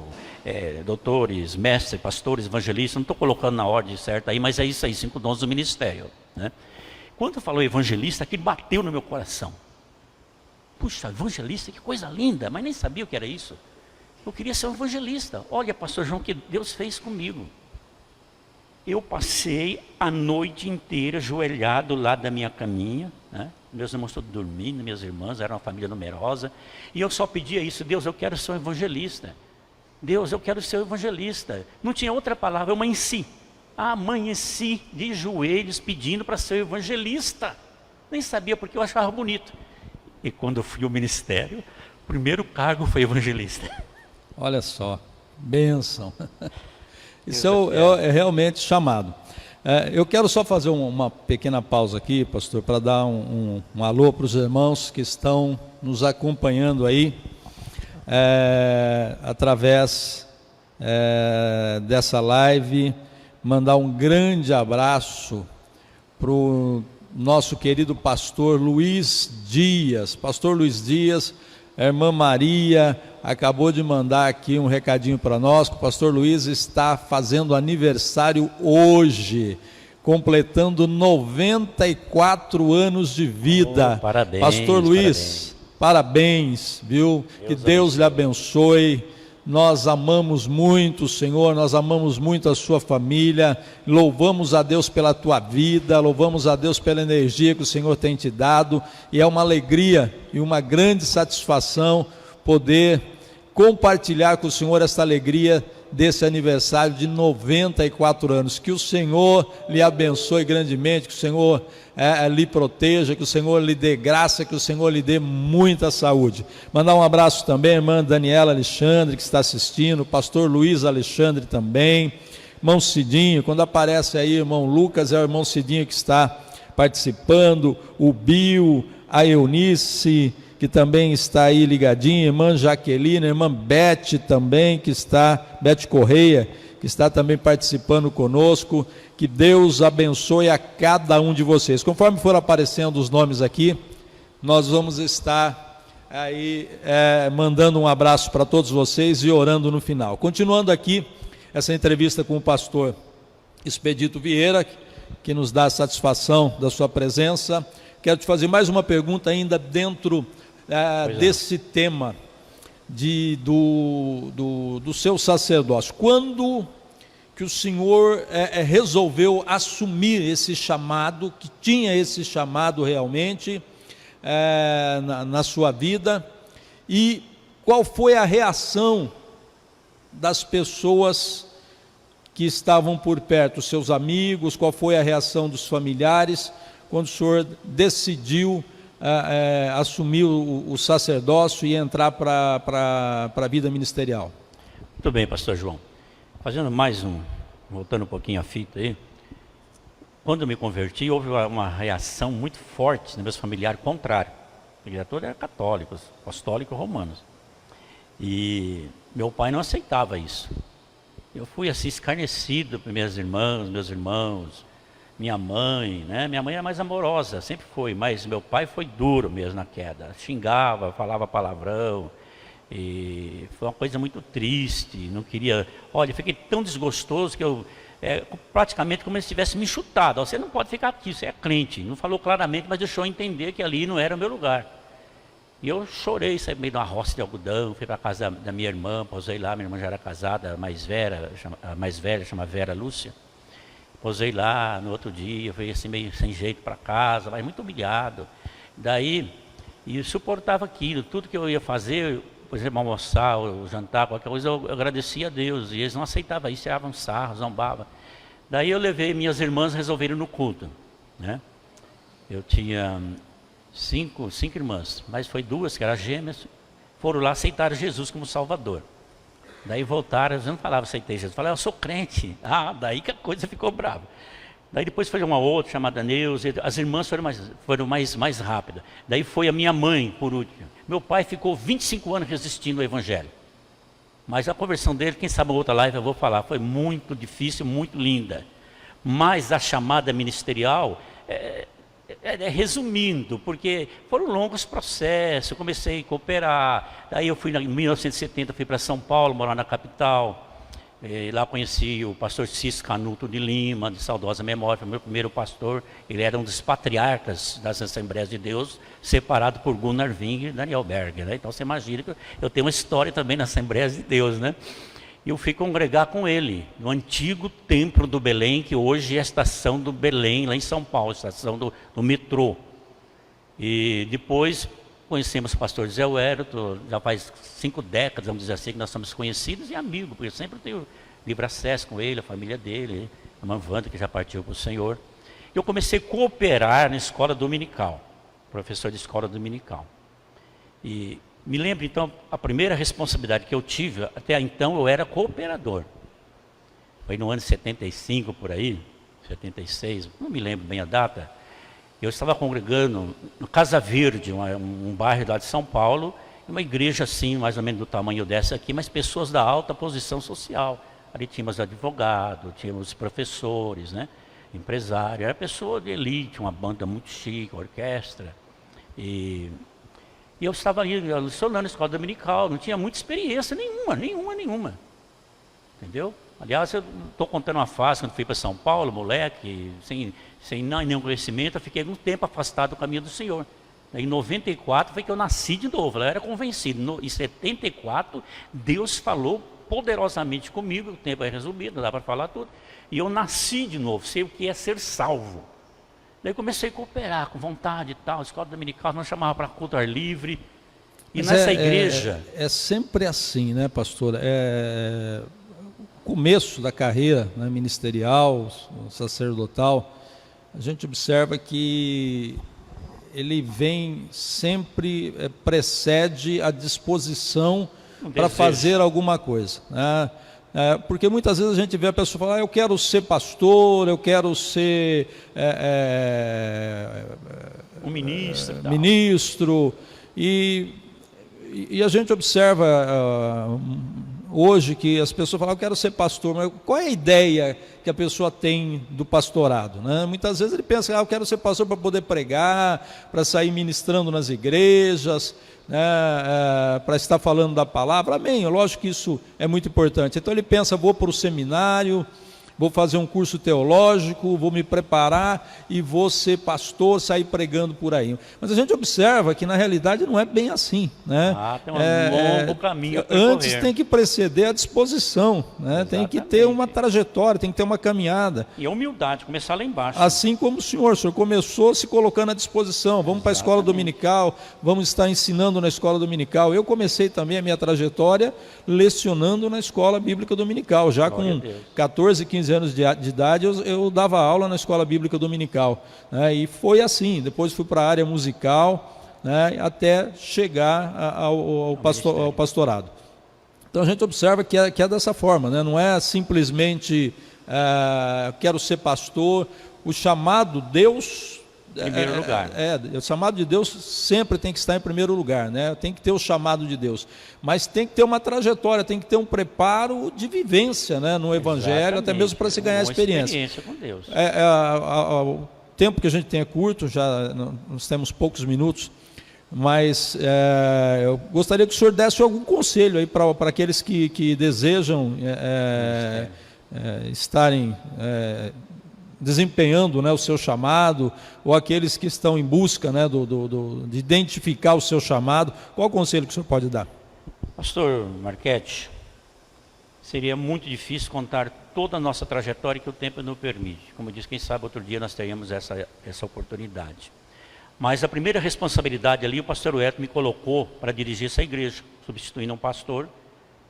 doutores, mestres, pastores, evangelistas, não estou colocando na ordem certa aí, mas é isso aí, 5 dons do ministério, né? Quando falou evangelista, aquilo bateu no meu coração. Puxa, evangelista, que coisa linda, mas nem sabia o que era isso. Eu queria ser um evangelista. Olha, pastor João, o que Deus fez comigo. Eu passei a noite inteira ajoelhado lá da minha caminha, né, meus irmãos todos dormindo, minhas irmãs, era uma família numerosa, e eu só pedia isso: Deus, eu quero ser um evangelista. Deus, eu quero ser um evangelista. Não tinha outra palavra, eu amanheci de joelhos pedindo para ser evangelista. Nem sabia porque eu achava bonito. E quando eu fui ao ministério, o primeiro cargo foi evangelista. Olha só, bênção. Isso é realmente chamado. Eu quero só fazer uma pequena pausa aqui, pastor, para dar um alô para os irmãos que estão nos acompanhando aí, através dessa live. Mandar um grande abraço para o nosso querido pastor Luiz Dias. Pastor Luiz Dias, a irmã Maria acabou de mandar aqui um recadinho para nós, que o pastor Luiz está fazendo aniversário hoje, completando 94 anos de vida. Parabéns, pastor Luiz, parabéns, viu? Que Deus lhe abençoe. Nós amamos muito o Senhor, nós amamos muito a sua família, louvamos a Deus pela tua vida, louvamos a Deus pela energia que o Senhor tem te dado, e é uma alegria e uma grande satisfação poder compartilhar com o Senhor esta alegria desse aniversário de 94 anos. Que o Senhor lhe abençoe grandemente, que o Senhor lhe proteja, que o Senhor lhe dê graça, que o Senhor lhe dê muita saúde. Mandar um abraço também à irmã Daniela Alexandre, que está assistindo, o pastor Luiz Alexandre também, irmão Cidinho, quando aparece aí irmão Lucas, é o irmão Cidinho que está participando, o Bio, a Eunice, que também está aí ligadinha, irmã Jaqueline, irmã Beth também, Beth Correia, que está também participando conosco. Que Deus abençoe a cada um de vocês. Conforme for aparecendo os nomes aqui, nós vamos estar aí mandando um abraço para todos vocês e orando no final. Continuando aqui essa entrevista com o pastor Expedito Vieira, que nos dá a satisfação da sua presença, quero te fazer mais uma pergunta ainda dentro desse tema do seu sacerdócio. Quando que o senhor resolveu assumir esse chamado, que tinha esse chamado realmente na sua vida, e qual foi a reação das pessoas que estavam por perto, os seus amigos, qual foi a reação dos familiares, quando o senhor decidiu assumir o sacerdócio e entrar para a vida ministerial? Muito bem, pastor João. Fazendo voltando um pouquinho a fita aí, quando eu me converti, houve uma reação muito forte nos meus familiares, contrário. A igreja toda era católicos, apostólicos, romanos. E meu pai não aceitava isso. Eu fui assim escarnecido por minhas irmãs, meus irmãos, minha mãe, né? Minha mãe era mais amorosa, sempre foi, mas meu pai foi duro mesmo na queda. Xingava, falava palavrão. E foi uma coisa muito triste, não queria. Olha, fiquei tão desgostoso que eu praticamente como se tivesse me chutado. Você não pode ficar aqui, você é crente. Não falou claramente, mas deixou entender que ali não era o meu lugar. E eu chorei, saí meio de uma roça de algodão, fui para a casa da minha irmã, posei lá, minha irmã já era casada, a mais velha, chama Vera Lúcia. Posei lá, no outro dia, fui assim meio sem jeito para casa, mas muito humilhado. Daí, e eu suportava aquilo, tudo que eu ia fazer, por exemplo, almoçar, ou jantar, qualquer coisa, eu agradecia a Deus, e eles não aceitavam isso, tiravam sarro, zombavam. Daí eu levei, minhas irmãs resolveram no culto, né? Eu tinha cinco irmãs, mas foi duas que eram gêmeas, foram lá, aceitaram Jesus como Salvador. Daí voltaram, eles não falavam aceitei Jesus, falavam eu sou crente. Daí que a coisa ficou brava. Daí depois foi uma outra chamada Neuza, as irmãs foram mais rápidas. Daí foi a minha mãe, por último. Meu pai ficou 25 anos resistindo ao Evangelho. Mas a conversão dele, quem sabe uma outra live eu vou falar, foi muito difícil, muito linda. Mas a chamada ministerial, resumindo, porque foram longos processos, eu comecei a cooperar. Daí eu fui em 1970, fui para São Paulo, morar na capital. Lá conheci o pastor Cis Canuto de Lima, de saudosa memória, foi meu primeiro pastor. Ele era um dos patriarcas das Assembleias de Deus, separado por Gunnar Ving e Daniel Berger, né? Então você imagina que eu tenho uma história também nas Assembleias de Deus, né? E eu fui congregar com ele, no antigo templo do Belém, que hoje é a estação do Belém, lá em São Paulo, estação do metrô. E depois conhecemos o pastor Zé Wellington, já faz 5 décadas, vamos dizer assim, que nós somos conhecidos e amigos, porque eu sempre tenho livre acesso com ele, a família dele, a irmã Wanda, que já partiu para o Senhor. Eu comecei a cooperar na escola dominical, professor de escola dominical. E me lembro, então, a primeira responsabilidade que eu tive, até então eu era cooperador. Foi no ano 75, por aí, 76, não me lembro bem a data. Eu estava congregando no Casa Verde, um bairro lá de São Paulo, uma igreja assim, mais ou menos do tamanho dessa aqui, mas pessoas da alta posição social. Ali tínhamos advogados, tínhamos professores, né, empresários, era pessoa de elite, uma banda muito chique, orquestra. E eu estava ali lecionando na escola dominical, não tinha muita experiência nenhuma. Entendeu? Aliás, eu estou contando uma fase, quando fui para São Paulo, moleque, sem nenhum conhecimento, eu fiquei algum tempo afastado do caminho do Senhor. Em 94 foi que eu nasci de novo, eu era convencido. Em 74, Deus falou poderosamente comigo, o tempo é resumido, não dá para falar tudo. E eu nasci de novo, sei o que é ser salvo. Daí comecei a cooperar com vontade e tal, a escola dominical, nós chamava para culto ar livre. E Mas nessa igreja... É sempre assim, né, pastor? Começo da carreira, né, ministerial, sacerdotal, a gente observa que ele vem sempre, precede a disposição para fazer alguma coisa, né? Porque muitas vezes a gente vê a pessoa falar, eu quero ser pastor, eu quero ser um ministro, e a gente observa hoje que as pessoas falam, eu quero ser pastor, mas qual é a ideia que a pessoa tem do pastorado, né? Muitas vezes ele pensa, eu quero ser pastor para poder pregar, para sair ministrando nas igrejas, né, para estar falando da palavra, amém, lógico que isso é muito importante. Então ele pensa, vou para o seminário, vou fazer um curso teológico, vou me preparar e vou ser pastor, sair pregando por aí. Mas a gente observa que na realidade não é bem assim, né? Tem um longo caminho a percorrer. Antes tem que preceder a disposição, né? Tem que ter uma trajetória, tem que ter uma caminhada. E a humildade, começar lá embaixo. Assim como o senhor começou se colocando à disposição, vamos para a escola dominical, vamos estar ensinando na escola dominical. Eu comecei também a minha trajetória lecionando na escola bíblica dominical, já com 14, 15 anos de idade eu dava aula na escola bíblica dominical, né? E foi assim, depois fui para a área musical, né, até chegar ao pastorado. Então a gente observa que é dessa forma, né? Não é simplesmente quero ser pastor, o chamado Deus... Primeiro lugar. O chamado de Deus sempre tem que estar em primeiro lugar, né? Tem que ter o chamado de Deus, mas tem que ter uma trajetória, tem que ter um preparo de vivência, né, no Evangelho, até mesmo para se ganhar experiência com Deus. O tempo que a gente tem é curto, já nós temos poucos minutos, mas eu gostaria que o senhor desse algum conselho aí para aqueles que desejam estarem desempenhando, né, o seu chamado, ou aqueles que estão em busca, né, de identificar o seu chamado. Qual o conselho que o senhor pode dar? Pastor Marchetti, seria muito difícil contar toda a nossa trajetória que o tempo não permite. Como eu disse, quem sabe outro dia nós teríamos essa oportunidade. Mas a primeira responsabilidade ali, o pastor Wellington me colocou para dirigir essa igreja, substituindo um pastor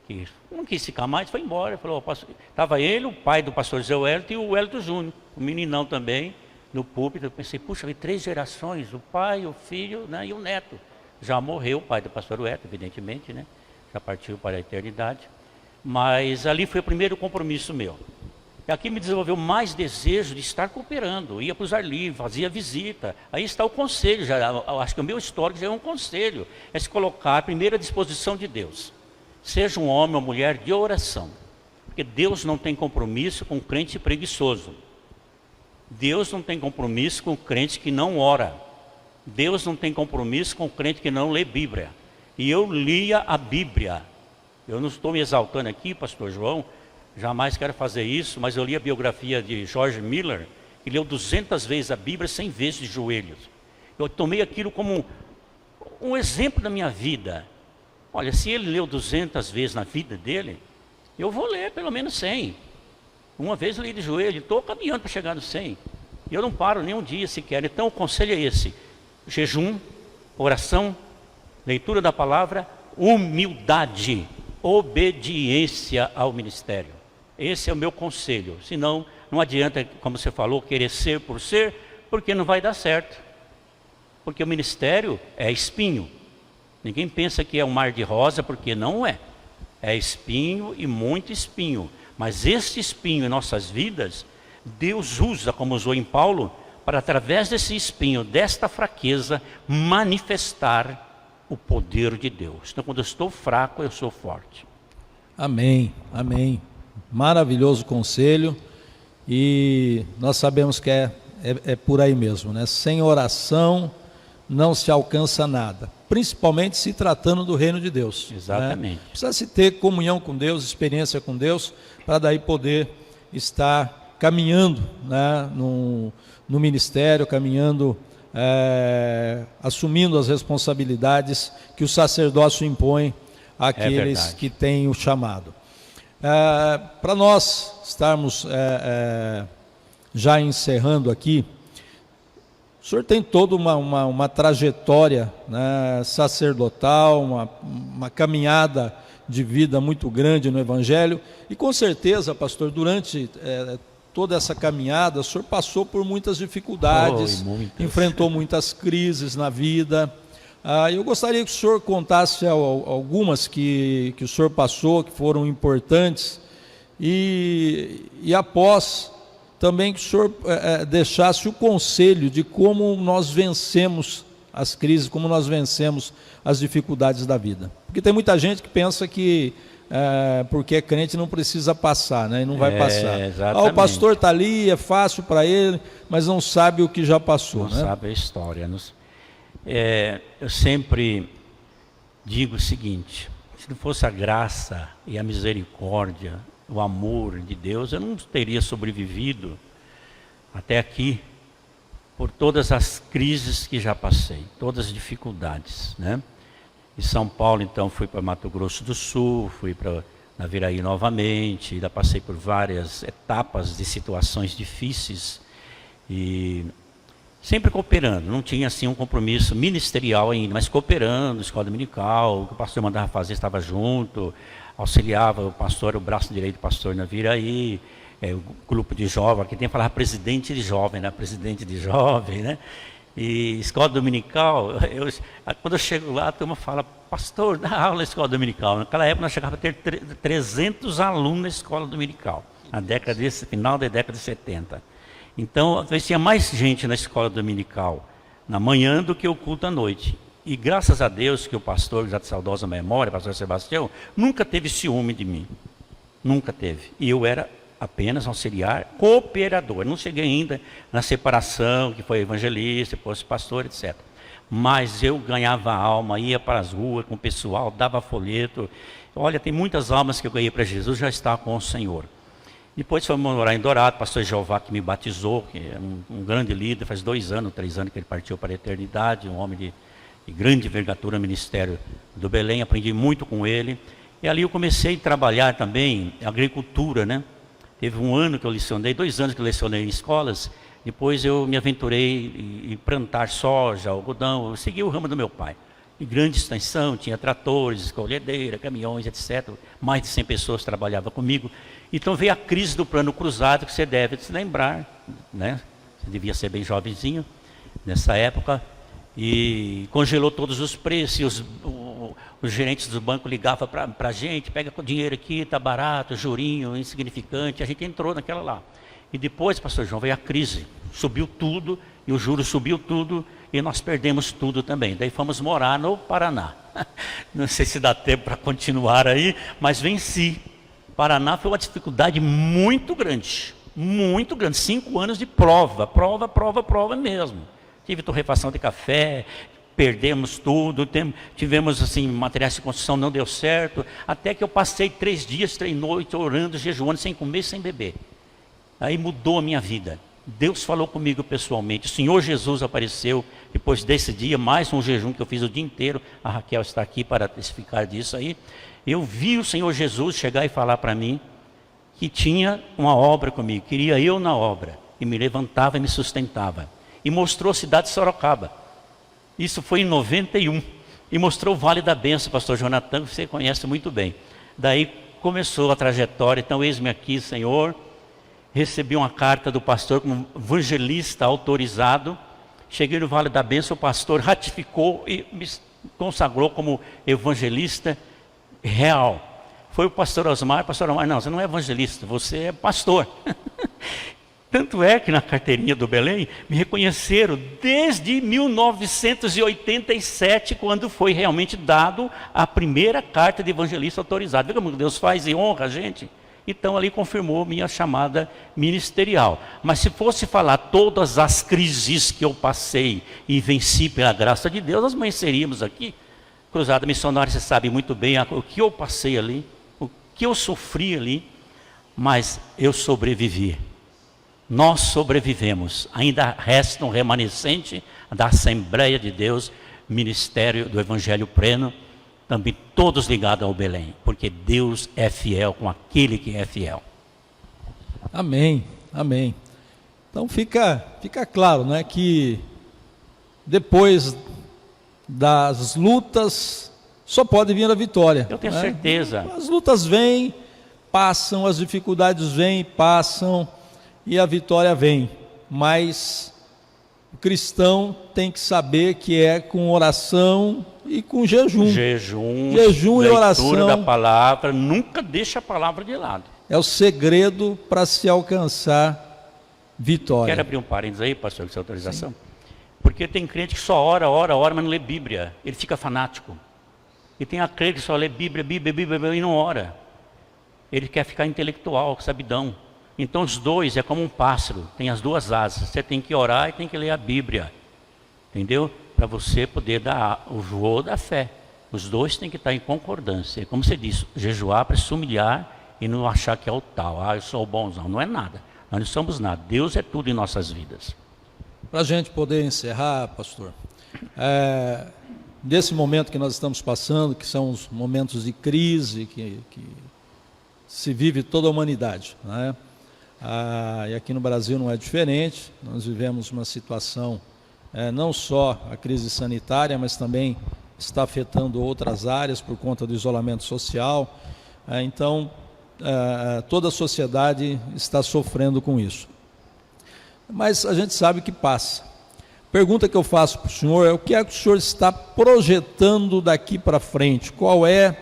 que não quis ficar mais, foi embora. Falou, estava ele, o pai do pastor Zé Wellington e o Wellington Júnior, o meninão também, no púlpito. Eu pensei, puxa, 3 gerações, o pai, o filho, né, e o neto. Já morreu o pai do pastor Wellington, evidentemente, né? Já partiu para a eternidade. Mas ali foi o primeiro compromisso meu. E aqui me desenvolveu mais desejo de estar cooperando. Ia para os ar livres, fazia visita. Aí está o conselho, acho que o meu histórico já é um conselho. É se colocar primeiro à disposição de Deus. Seja um homem ou mulher de oração. Porque Deus não tem compromisso com crente preguiçoso. Deus não tem compromisso com crente que não ora. Deus não tem compromisso com crente que não lê Bíblia. E eu lia a Bíblia. Eu não estou me exaltando aqui, pastor João, jamais quero fazer isso, mas eu li a biografia de George Miller, que leu 200 vezes a Bíblia, 100 vezes de joelhos. Eu tomei aquilo como um exemplo da minha vida. Olha, se ele leu 200 vezes na vida dele, eu vou ler pelo menos 100. Uma vez eu li de joelho, estou caminhando para chegar no 100. E eu não paro nem um dia sequer. Então o conselho é esse. jejum, oração, leitura da palavra, humildade, obediência ao ministério. Esse é o meu conselho. Senão, não adianta, como você falou, querer ser por ser, porque não vai dar certo. Porque o ministério é espinho. Ninguém pensa que é um mar de rosa, porque não é. É espinho e muito espinho. Mas esse espinho em nossas vidas, Deus usa, como usou em Paulo, para através desse espinho, desta fraqueza, manifestar o poder de Deus. Então, quando eu estou fraco, eu sou forte. Amém, amém. Maravilhoso conselho. E nós sabemos que é por aí mesmo, né? Sem oração não se alcança nada, principalmente se tratando do reino de Deus. Exatamente. Né? Precisa se ter comunhão com Deus, experiência com Deus, para daí poder estar caminhando, né, no ministério, caminhando, assumindo as responsabilidades que o sacerdócio impõe àqueles que têm o chamado. Para nós estarmos já encerrando aqui, o senhor tem toda uma trajetória, né, sacerdotal, uma caminhada de vida muito grande no Evangelho, e com certeza, pastor, durante toda essa caminhada, o senhor passou por muitas dificuldades, enfrentou muitas crises na vida. Eu gostaria que o senhor contasse algumas que o senhor passou, que foram importantes, e após também que o senhor deixasse o conselho de como nós vencemos as crises, como nós vencemos as dificuldades da vida. Porque tem muita gente que pensa que porque é crente não precisa passar, né? E não vai passar. O pastor está ali, é fácil para ele, mas não sabe o que já passou. Não sabe a história. Eu sempre digo o seguinte: se não fosse a graça e a misericórdia, o amor de Deus, eu não teria sobrevivido até aqui por todas as crises que já passei, todas as dificuldades, né? Em São Paulo, então, fui para Mato Grosso do Sul, fui para Naviraí novamente, ainda passei por várias etapas de situações difíceis e sempre cooperando. Não tinha assim um compromisso ministerial ainda, mas cooperando, escola dominical, o que o pastor mandava fazer, estava junto, auxiliava o pastor, o braço direito do pastor Naviraí, o grupo de jovens, aqui tem que falar presidente de jovem, né? Presidente de jovem, né? E escola dominical, quando eu chego lá, a turma fala: pastor, dá aula na escola dominical. Naquela época nós chegávamos a ter 300 alunos na escola dominical, final da década de 70. Então, às vezes tinha mais gente na escola dominical na manhã do que o culto à noite. E graças a Deus que o pastor, já de saudosa memória, pastor Sebastião, nunca teve ciúme de mim. Nunca teve. E eu era apenas auxiliar, cooperador. Não cheguei ainda na separação, que foi evangelista, depois pastor, etc. Mas eu ganhava alma, ia para as ruas com o pessoal, dava folheto. Olha, tem muitas almas que eu ganhei para Jesus, já está com o Senhor. Depois fomos morar em Dourado, pastor Jeová que me batizou, que é um grande líder, faz 2 anos, 3 anos que ele partiu para a eternidade, um homem de grande envergadura no ministério do Belém, aprendi muito com ele. E ali eu comecei a trabalhar também agricultura, né? Teve 1 ano que eu lecionei, 2 anos que eu lecionei em escolas, depois eu me aventurei em plantar soja, algodão, eu segui o ramo do meu pai. Em grande extensão, tinha tratores, colhedeira, caminhões, etc. Mais de 100 pessoas trabalhavam comigo. Então veio a crise do plano cruzado, que você deve se lembrar, né? Você devia ser bem jovenzinho nessa época, e congelou todos os preços. Os gerentes do banco ligavam para a gente: pega o dinheiro aqui, está barato, jurinho, insignificante. A gente entrou naquela lá. E depois, pastor João, veio a crise, subiu tudo, e o juro subiu tudo, e nós perdemos tudo também. Daí fomos morar no Paraná. Não sei se dá tempo para continuar aí, mas venci. Paraná foi uma dificuldade muito grande, 5 anos de prova mesmo. Tive torrefação de café, perdemos tudo, tivemos assim, materiais de construção, não deu certo, até que eu passei 3 dias, 3 noites, orando, jejuando, sem comer, sem beber. Aí mudou a minha vida. Deus falou comigo pessoalmente, o Senhor Jesus apareceu, depois desse dia, mais um jejum que eu fiz o dia inteiro, a Raquel está aqui para testificar disso aí. Eu vi o Senhor Jesus chegar e falar para mim que tinha uma obra comigo, queria eu na obra, e me levantava e me sustentava. E mostrou a cidade de Sorocaba. Isso foi em 91. E mostrou o Vale da Benção, pastor Jonathan, que você conhece muito bem. Daí começou a trajetória. Então, eis-me aqui, Senhor. Recebi uma carta do pastor como evangelista autorizado. Cheguei no Vale da Benção, o pastor ratificou e me consagrou como evangelista real. Foi o pastor Osmar, não, você não é evangelista, você é pastor. Tanto é que na carteirinha do Belém me reconheceram desde 1987, quando foi realmente dado a primeira carta de evangelista autorizado. Vê como Deus faz e honra a gente? Então ali confirmou minha chamada ministerial. Mas se fosse falar todas as crises que eu passei e venci pela graça de Deus, nós amanheceríamos aqui. Cruzada Missionária, você sabe muito bem o que eu passei ali, o que eu sofri ali, mas eu sobrevivi. Nós sobrevivemos. Ainda resta um remanescente da Assembleia de Deus, Ministério do Evangelho Pleno, também todos ligados ao Belém, porque Deus é fiel com aquele que é fiel. Amém, amém. Então fica claro, né, que depois das lutas só pode vir a vitória. Eu tenho né? certeza. As lutas vêm, passam, as dificuldades vêm, passam e a vitória vem. Mas o cristão tem que saber que é com oração e com jejum. Jejum e oração. Leitura da palavra, nunca deixa a palavra de lado. É o segredo para se alcançar vitória. Quero abrir um parênteses aí, pastor, com sua autorização? Sim. Porque tem crente que só ora, mas não lê Bíblia. Ele fica fanático. E tem a crente que só lê Bíblia e não ora. Ele quer ficar intelectual, sabidão. Então os dois é como um pássaro, tem as duas asas. Você tem que orar e tem que ler a Bíblia. Entendeu? Para você poder dar o voo da fé. Os dois têm que estar em concordância. Como você disse, jejuar para se humilhar e não achar que é o tal. Eu sou o bonzão. Não é nada. Nós não somos nada. Deus é tudo em nossas vidas. Para a gente poder encerrar, pastor, desse momento que nós estamos passando, que são os momentos de crise que se vive toda a humanidade, né? E aqui no Brasil não é diferente. Nós vivemos uma situação, não só a crise sanitária, mas também está afetando outras áreas por conta do isolamento social. Então, toda a sociedade está sofrendo com isso. Mas a gente sabe que passa. Pergunta que eu faço para o senhor é: o que é que o senhor está projetando daqui para frente? Qual é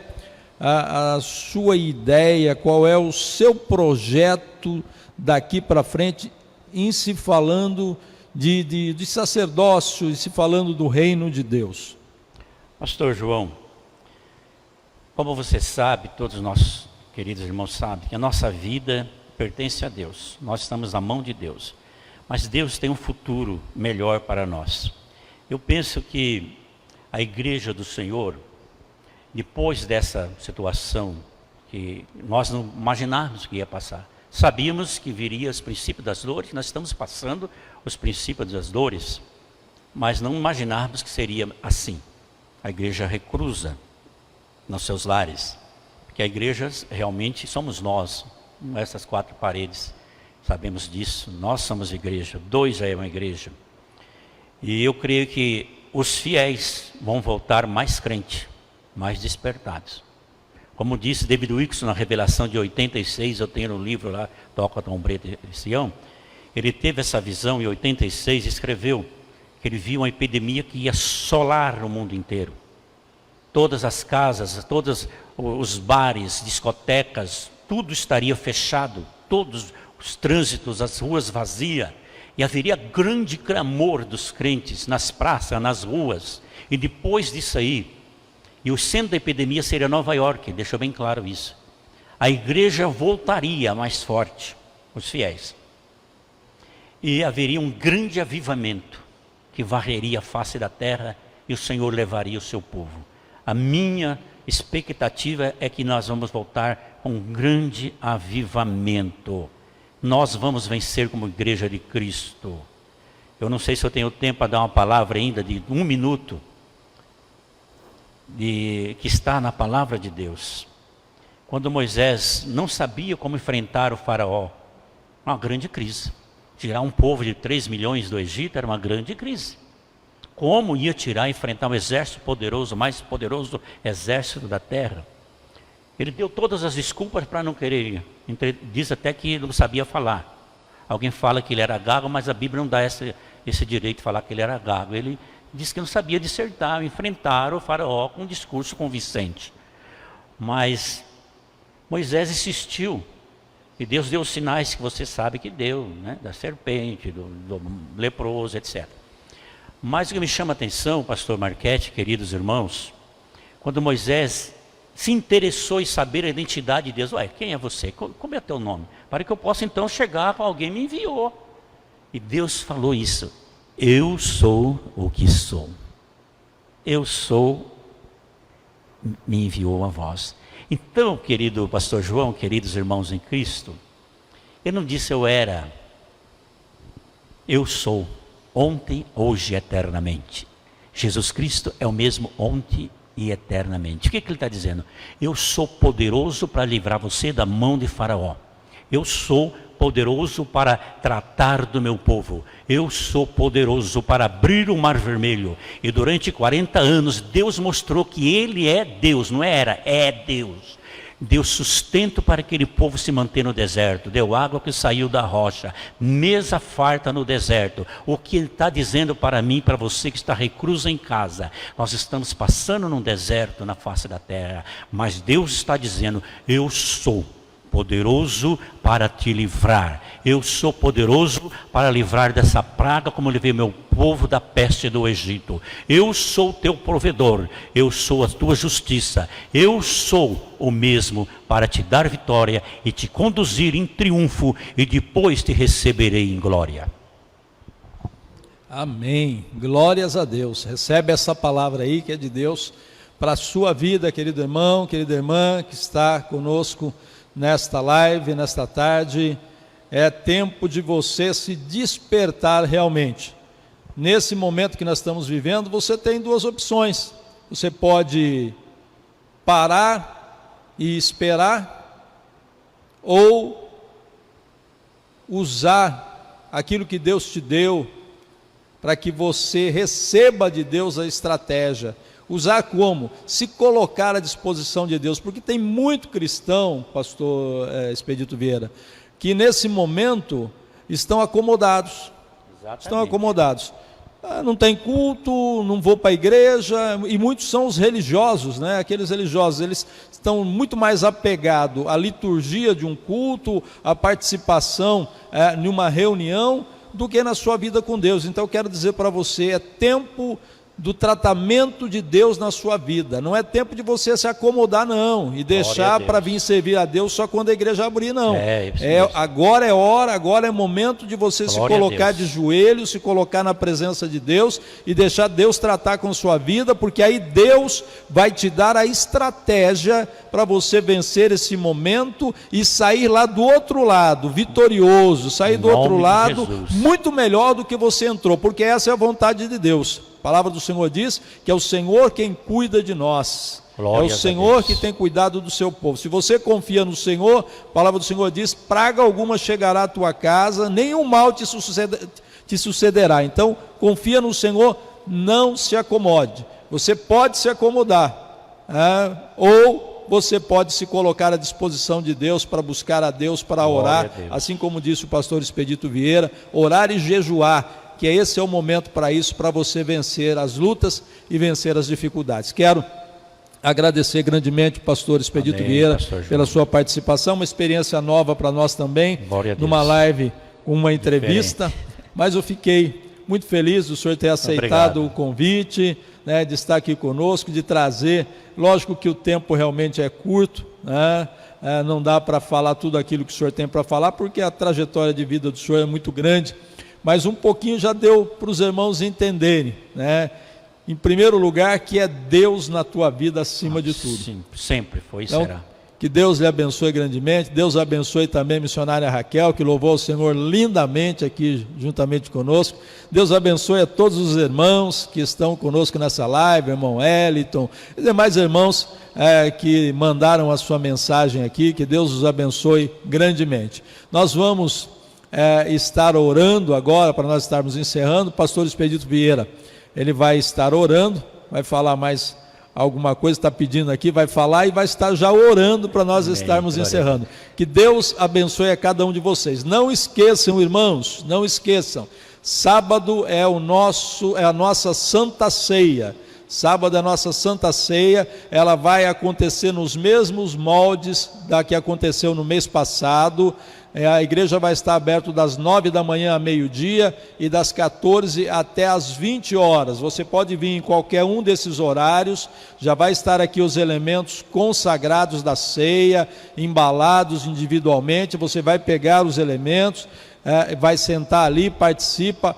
a sua ideia, qual é o seu projeto daqui para frente, em se falando de sacerdócio, e se falando do reino de Deus? Pastor João, como você sabe, todos os nossos queridos irmãos sabem, que a nossa vida pertence a Deus. Nós estamos na mão de Deus. Mas Deus tem um futuro melhor para nós. Eu penso que a igreja do Senhor, depois dessa situação que nós não imaginávamos que ia passar, sabíamos que viria os princípios das dores, nós estamos passando os princípios das dores, mas não imaginávamos que seria assim. A igreja reclusa nos seus lares, porque a igreja realmente somos nós, essas quatro paredes. Sabemos disso, nós somos igreja, dois já é uma igreja. E eu creio que os fiéis vão voltar mais crentes, mais despertados. Como disse David Wilkerson na Revelação de 86, eu tenho no livro lá, Toca a Trombeta de Sião, ele teve essa visão em 86 e escreveu que ele viu uma epidemia que ia assolar o mundo inteiro. Todas as casas, todos os bares, discotecas, tudo estaria fechado, todos os trânsitos, as ruas vazias, e haveria grande clamor dos crentes nas praças, nas ruas. E depois disso aí, e o centro da epidemia seria Nova York, deixou bem claro isso. A igreja voltaria mais forte, os fiéis. E haveria um grande avivamento que varreria a face da terra e o Senhor levaria o seu povo. A minha expectativa é que nós vamos voltar com um grande avivamento. Nós vamos vencer como igreja de Cristo. Eu não sei se eu tenho tempo para dar uma palavra ainda de 1 minuto, que está na palavra de Deus. Quando Moisés não sabia como enfrentar o faraó, uma grande crise. Tirar um povo de 3 milhões do Egito era uma grande crise. como ia tirar e enfrentar um exército poderoso, o mais poderoso exército da terra. Ele deu todas as desculpas para não querer ir. Diz até que não sabia falar. Alguém fala que ele era gago, mas a Bíblia não dá esse direito de falar que ele era gago. Ele disse que não sabia dissertar, enfrentar o faraó com um discurso convincente. Mas Moisés insistiu. E Deus deu os sinais que você sabe que deu, né? Da serpente, do leproso, etc. Mas o que me chama a atenção, pastor Marchetti, queridos irmãos, quando Moisés se interessou em saber a identidade de Deus. Ué, quem é você? Como é teu nome? Para que eu possa então chegar com alguém me enviou. E Deus falou isso. Eu sou o que sou. Eu sou, me enviou a vós. Então, querido pastor João, queridos irmãos em Cristo, ele não disse eu era. Eu sou, ontem, hoje e eternamente. Jesus Cristo é o mesmo ontem e eternamente. O que ele está dizendo? Eu sou poderoso para livrar você da mão de Faraó. Eu sou poderoso para tratar do meu povo. Eu sou poderoso para abrir o mar vermelho. E durante 40 anos Deus mostrou que Ele é Deus, não era, é Deus. Deu sustento para aquele povo se manter no deserto, deu água que saiu da rocha, mesa farta no deserto. O que Ele está dizendo para mim, para você que está recluso em casa, nós estamos passando num deserto na face da terra, mas Deus está dizendo, eu sou poderoso para te livrar. Eu sou poderoso para livrar dessa praga, como livrei meu povo da peste do Egito. Eu sou teu provedor, eu sou a tua justiça. Eu sou o mesmo para te dar vitória e te conduzir em triunfo, e depois te receberei em glória. Amém. Glórias a Deus. Recebe essa palavra aí que é de Deus para a sua vida, querido irmão, querida irmã que está conosco nesta live, nesta tarde. É tempo de você se despertar realmente. Nesse momento que nós estamos vivendo, você tem duas opções. Você pode parar e esperar, ou usar aquilo que Deus te deu para que você receba de Deus a estratégia. Usar como? Se colocar à disposição de Deus, porque tem muito cristão, pastor Expedito Vieira, que nesse momento estão acomodados. Exatamente. Estão acomodados. Não tem culto, não vou para a igreja, e muitos são os religiosos, né? Aqueles religiosos, eles estão muito mais apegados à liturgia de um culto, à participação em uma reunião, do que na sua vida com Deus. Então eu quero dizer para você, é tempo do tratamento de Deus na sua vida. Não é tempo de você se acomodar não, e deixar para vir servir a Deus só quando a igreja abrir não. Agora é hora, agora é momento de você se colocar de joelhos, se colocar na presença de Deus e deixar Deus tratar com sua vida, porque aí Deus vai te dar a estratégia para você vencer esse momento e sair lá do outro lado, vitorioso, sair do outro lado muito melhor do que você entrou, porque essa é a vontade de Deus. A palavra do Senhor diz que é o Senhor quem cuida de nós. Glória, é o Senhor que tem cuidado do seu povo. Se você confia no Senhor, a palavra do Senhor diz, praga alguma chegará à tua casa, nenhum mal te sucederá. Então, confia no Senhor, não se acomode. Você pode se acomodar, ou você pode se colocar à disposição de Deus para buscar a Deus, para orar, assim como disse o pastor Expedito Vieira, orar e jejuar, que esse é o momento para isso, para você vencer as lutas e vencer as dificuldades. Quero agradecer grandemente o pastor Expedito Vieira pela sua participação, uma experiência nova para nós também, numa live, uma entrevista, mas eu fiquei muito feliz do senhor ter aceitado o convite, né, de estar aqui conosco, de trazer, lógico que o tempo realmente é curto, né, não dá para falar tudo aquilo que o senhor tem para falar, porque a trajetória de vida do senhor é muito grande, mas um pouquinho já deu para os irmãos entenderem, né? Em primeiro lugar, que é Deus na tua vida acima de tudo. Sim, sempre foi e então, será. Que Deus lhe abençoe grandemente. Deus abençoe também a missionária Raquel, que louvou o Senhor lindamente aqui juntamente conosco. Deus abençoe a todos os irmãos que estão conosco nessa live, irmão Eliton, e demais irmãos que mandaram a sua mensagem aqui. Que Deus os abençoe grandemente. Nós vamos estar orando agora, para nós estarmos encerrando. Pastor Expedito Vieira, ele vai estar orando, vai falar mais alguma coisa, está pedindo aqui, vai falar e vai estar já orando para nós estarmos encerrando. Que Deus abençoe a cada um de vocês. Não esqueçam, irmãos, não esqueçam, sábado é a nossa Santa Ceia. Sábado é a nossa Santa Ceia, ela vai acontecer nos mesmos moldes da que aconteceu no mês passado. A igreja vai estar aberta das 9 da manhã a meio-dia e das 14 até as 20 horas. Você pode vir em qualquer um desses horários, já vai estar aqui os elementos consagrados da ceia, embalados individualmente. Você vai pegar os elementos, vai sentar ali, participa,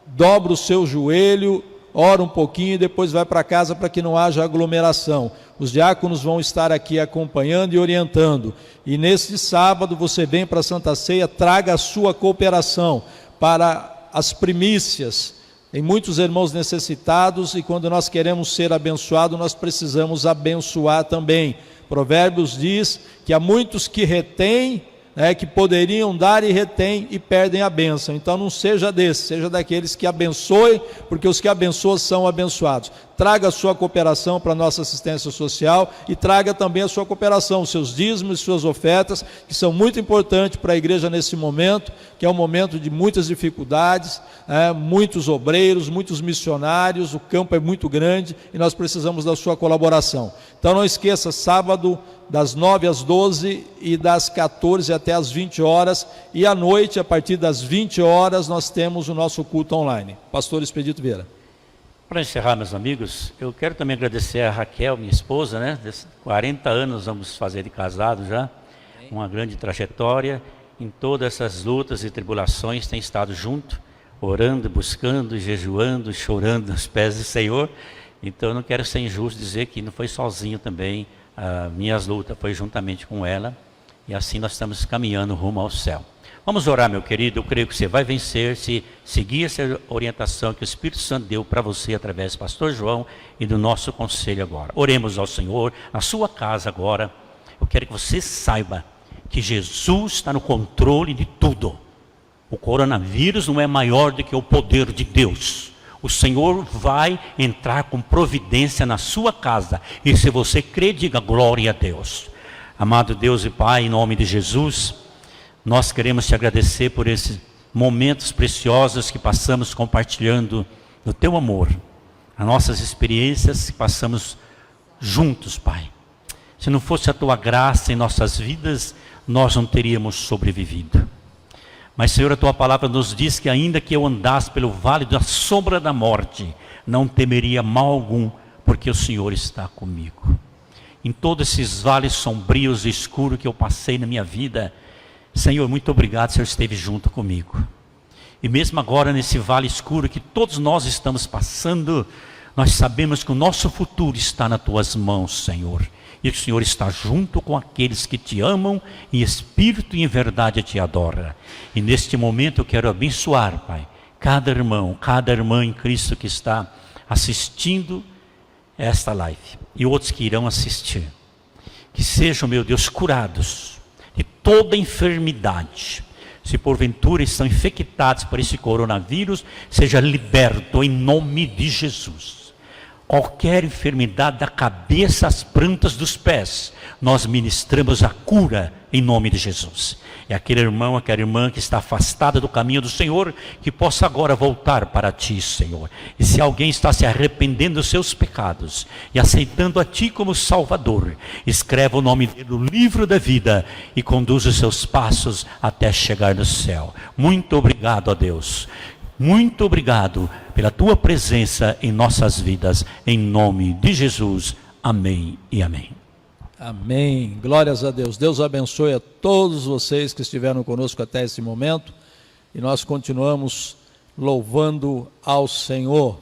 dobra o seu joelho, ora um pouquinho e depois vai para casa para que não haja aglomeração. Os diáconos vão estar aqui acompanhando e orientando. E neste sábado você vem para a Santa Ceia, traga a sua cooperação para as primícias. Tem muitos irmãos necessitados e quando nós queremos ser abençoados, nós precisamos abençoar também. Provérbios diz que há muitos que retêm, que poderiam dar e retêm e perdem a bênção. Então não seja desse, seja daqueles que abençoem, porque os que abençoam são abençoados. Traga a sua cooperação para a nossa assistência social e traga também a sua cooperação, os seus dízimos e suas ofertas, que são muito importantes para a igreja nesse momento, que é um momento de muitas dificuldades, muitos obreiros, muitos missionários, o campo é muito grande e nós precisamos da sua colaboração. Então não esqueça, sábado das 9 às 12 e das 14 até às 20 horas, e à noite, a partir das 20 horas, nós temos o nosso culto online. Pastor Expedito Vieira. Para encerrar, meus amigos, eu quero também agradecer a Raquel, minha esposa, né? 40 anos vamos fazer de casado já, uma grande trajetória, em todas essas lutas e tribulações tem estado junto, orando, buscando, jejuando, chorando aos pés do Senhor. Então eu não quero ser injusto dizer que não foi sozinho também, minhas lutas foi juntamente com ela, e assim nós estamos caminhando rumo ao céu. Vamos orar, meu querido. Eu creio que você vai vencer se seguir essa orientação que o Espírito Santo deu para você através do pastor João e do nosso conselho agora. Oremos ao Senhor, na sua casa agora. Eu quero que você saiba que Jesus está no controle de tudo. O coronavírus não é maior do que o poder de Deus. O Senhor vai entrar com providência na sua casa. E se você crê, diga glória a Deus. Amado Deus e Pai, em nome de Jesus, nós queremos te agradecer por esses momentos preciosos que passamos compartilhando do teu amor. As nossas experiências que passamos juntos, Pai. Se não fosse a tua graça em nossas vidas, nós não teríamos sobrevivido. Mas, Senhor, a tua palavra nos diz que ainda que eu andasse pelo vale da sombra da morte, não temeria mal algum, porque o Senhor está comigo. Em todos esses vales sombrios e escuros que eu passei na minha vida, Senhor, muito obrigado, Senhor, esteve junto comigo. E mesmo agora nesse vale escuro que todos nós estamos passando, nós sabemos que o nosso futuro está nas tuas mãos, Senhor. E que o Senhor está junto com aqueles que te amam, em espírito e em verdade te adora. E neste momento eu quero abençoar, Pai, cada irmão, cada irmã em Cristo que está assistindo esta live. E outros que irão assistir. Que sejam, meu Deus, curados de toda enfermidade. Se porventura estão infectados por esse coronavírus, seja liberto em nome de Jesus. Qualquer enfermidade da cabeça às plantas dos pés, nós ministramos a cura em nome de Jesus. E aquele irmão, aquela irmã que está afastada do caminho do Senhor, que possa agora voltar para ti, Senhor. E se alguém está se arrependendo dos seus pecados e aceitando a ti como Salvador, escreva o nome dele no livro da vida e conduz os seus passos até chegar no céu. Muito obrigado a Deus. Muito obrigado pela tua presença em nossas vidas, em nome de Jesus. Amém e amém. Amém. Glórias a Deus. Deus abençoe a todos vocês que estiveram conosco até esse momento e nós continuamos louvando ao Senhor.